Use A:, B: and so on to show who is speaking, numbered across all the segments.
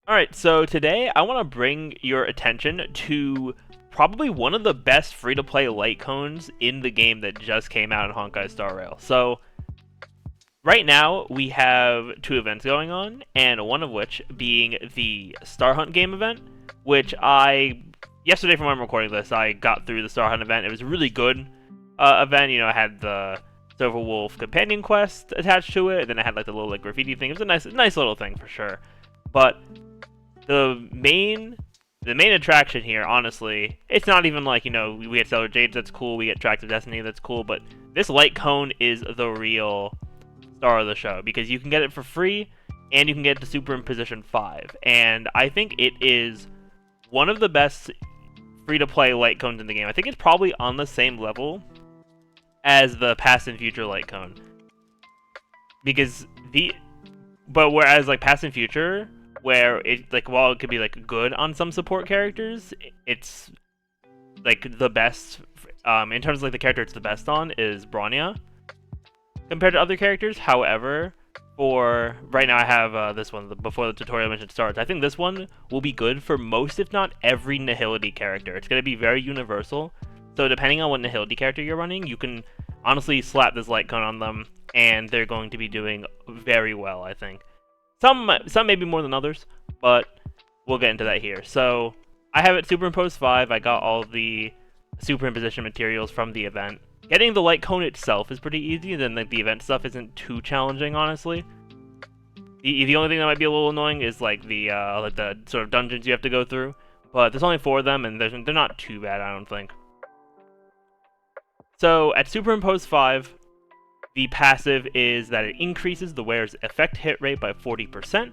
A: Alright, so today I want to bring your attention to probably one of the best free-to-play light cones in the game that just came out in Honkai Star Rail. So, right now we have two events going on, and one of which being the Starhunt Game Event, which yesterday from when I'm recording this, I got through the Starhunt event. It was a really good event. You know, I had the Silver Wolf companion quest attached to it, and then I had like the little like graffiti thing. It was a nice little thing for sure. But the main attraction here, honestly, it's not even like, we get Stellar Jades, that's cool, we get Tracks of Destiny, that's cool, but this light cone is the real star of the show, because you can get it for free, and you can get it to Super in Position 5, and I think it is one of the best free-to-play light cones in the game. I think it's probably on the same level as the Past and Future light cone, because whereas like Past and Future, where it like while it could be like good on some support characters, it's like the best in terms of like the character it's the best on is Bronya compared to other characters. However, for right now I have this one before the tutorial mission starts. I think this one will be good for most, if not every, Nihility character. It's going to be very universal, so depending on what Nihility character you're running, you can honestly slap this light cone on them and they're going to be doing very well, I think. Some maybe more than others, but we'll get into that here. So I have it superimposed 5. I got all the superimposition materials from the event. Getting the light cone itself is pretty easy, then like the event stuff isn't too challenging, honestly. The only thing that might be a little annoying is like the sort of dungeons you have to go through, but there's only 4 of them, and they're not too bad, I don't think. So at superimposed 5, the passive is that it increases the wearer's effect hit rate by 40%.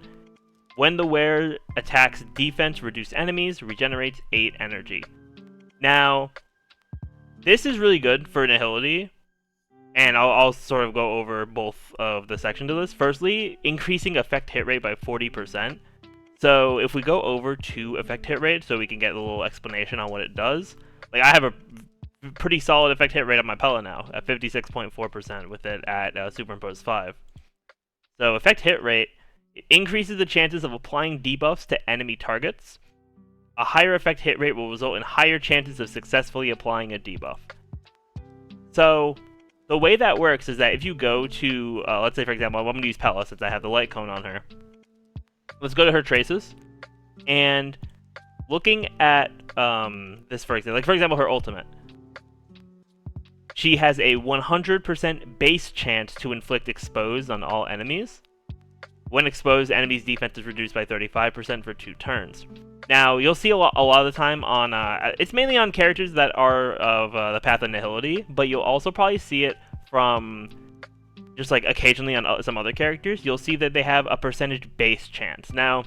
A: When the wearer attacks defense reduced enemies, regenerates 8 energy. Now, this is really good for Nihility, and I'll sort of go over both of the sections of this. Firstly, increasing effect hit rate by 40%. So if we go over to effect hit rate, so we can get a little explanation on what it does. Like, I have a pretty solid effect hit rate on my Pella now, at 56.4% with it at superimposed 5. So effect hit rate increases the chances of applying debuffs to enemy targets. A higher effect hit rate will result in higher chances of successfully applying a debuff. So the way that works is that if you go to, let's say for example, I'm going to use Pella since I have the light cone on her. Let's go to her traces, and looking at this for example, her ultimate. She has a 100% base chance to inflict expose on all enemies. When exposed, enemies' defense is reduced by 35% for 2 turns. Now, you'll see a lot of the time on, it's mainly on characters that are of the Path of Nihility, but you'll also probably see it from just like occasionally on some other characters. You'll see that they have a percentage base chance. Now,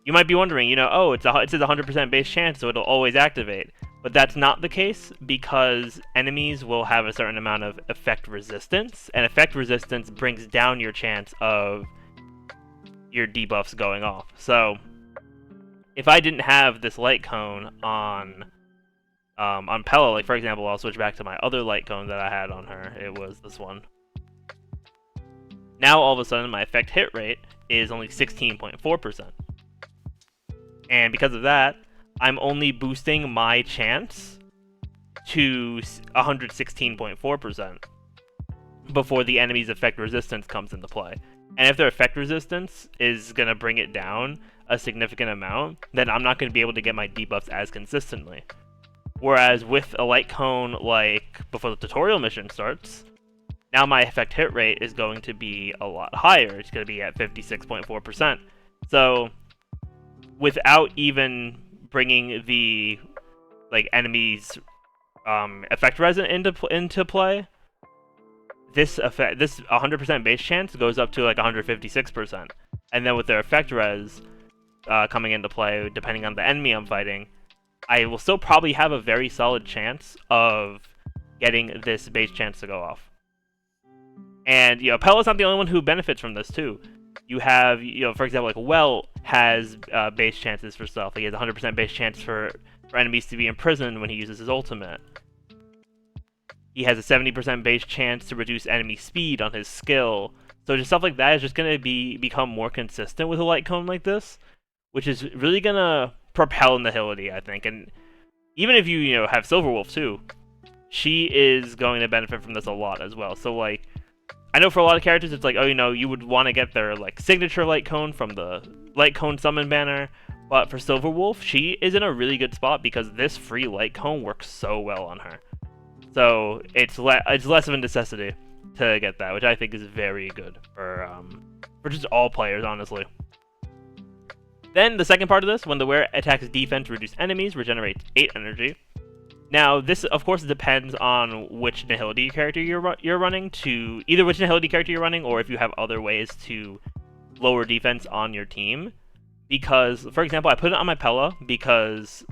A: you might be wondering, oh, it says 100% base chance, so it'll always activate. But that's not the case, because enemies will have a certain amount of effect resistance, and effect resistance brings down your chance of your debuffs going off. So if I didn't have this light cone on Pella, like for example, I'll switch back to my other light cone that I had on her. It was this one. Now all of a sudden my effect hit rate is only 16.4%. And because of that, I'm only boosting my chance to 116.4% before the enemy's effect resistance comes into play. And if their effect resistance is going to bring it down a significant amount, then I'm not going to be able to get my debuffs as consistently. Whereas with a light cone, like before the tutorial mission starts, now my effect hit rate is going to be a lot higher. It's going to be at 56.4%. So without even bringing the enemy's effect resistance into play, this 100% base chance goes up to like 156%, and then with their effect res coming into play, depending on the enemy I'm fighting, I will still probably have a very solid chance of getting this base chance to go off. And Pella's not the only one who benefits from this too. You have, for example, like Well has base chances for stuff. Like he has 100% base chance for enemies to be imprisoned when he uses his ultimate. He has a 70% base chance to reduce enemy speed on his skill. So just stuff like that is just going to become more consistent with a light cone like this. which is really gonna propel Nihility, I think. And even if you have Silverwolf too, she is going to benefit from this a lot as well. So like, I know for a lot of characters, it's like, oh, you would want to get their like signature Light Cone from the Light Cone summon banner. But for Silverwolf, she is in a really good spot because this free Light Cone works so well on her. So it's less of a necessity to get that, which I think is very good for just all players, honestly. Then the second part of this, when the wearer attacks defense, reduce enemies, regenerates 8 energy. Now, this, of course, depends on which Nihility character you're running, to either which Nihility character you're running, or if you have other ways to lower defense on your team. Because, for example, I put it on my Pella because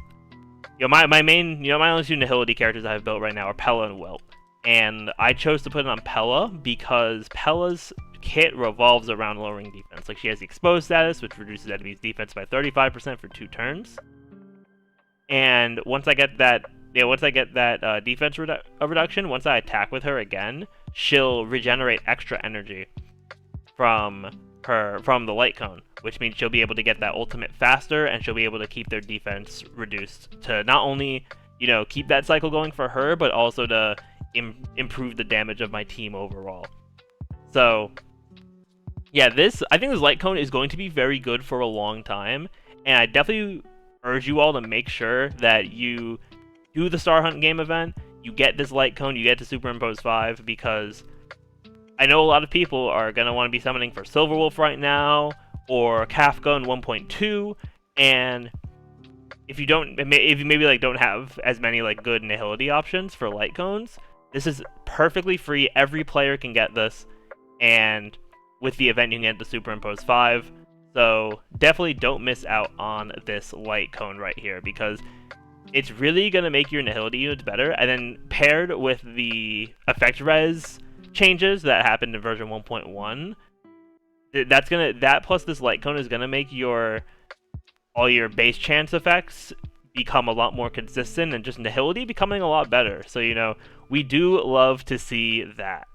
A: my main my only 2 Nihility characters I have built right now are Pella and Wilt. And I chose to put it on Pella because Pella's kit revolves around lowering defense. Like, she has the exposed status, which reduces enemies' defense by 35% for 2 turns. And once I get that defense reduction, once I attack with her again, she'll regenerate extra energy from the Light Cone, which means she'll be able to get that ultimate faster, and she'll be able to keep their defense reduced to not only keep that cycle going for her, but also to improve the damage of my team overall. So yeah, I think this Light Cone is going to be very good for a long time, and I definitely urge you all to make sure that you do the Starhunt Game Event, you get this Light Cone, you get to Superimpose 5, because I know a lot of people are going to want to be summoning for Silverwolf right now, or Kafka in 1.2, and if you maybe like don't have as many like good Nihility options for Light Cones, this is perfectly free. Every player can get this, and with the event you can get the Superimpose 5. So definitely don't miss out on this Light Cone right here, because it's really going to make your Nihility units better, and then paired with the effect res changes that happened in version 1.1, that plus this Light Cone is gonna make all your base chance effects become a lot more consistent, and just Nihility becoming a lot better. So we do love to see that.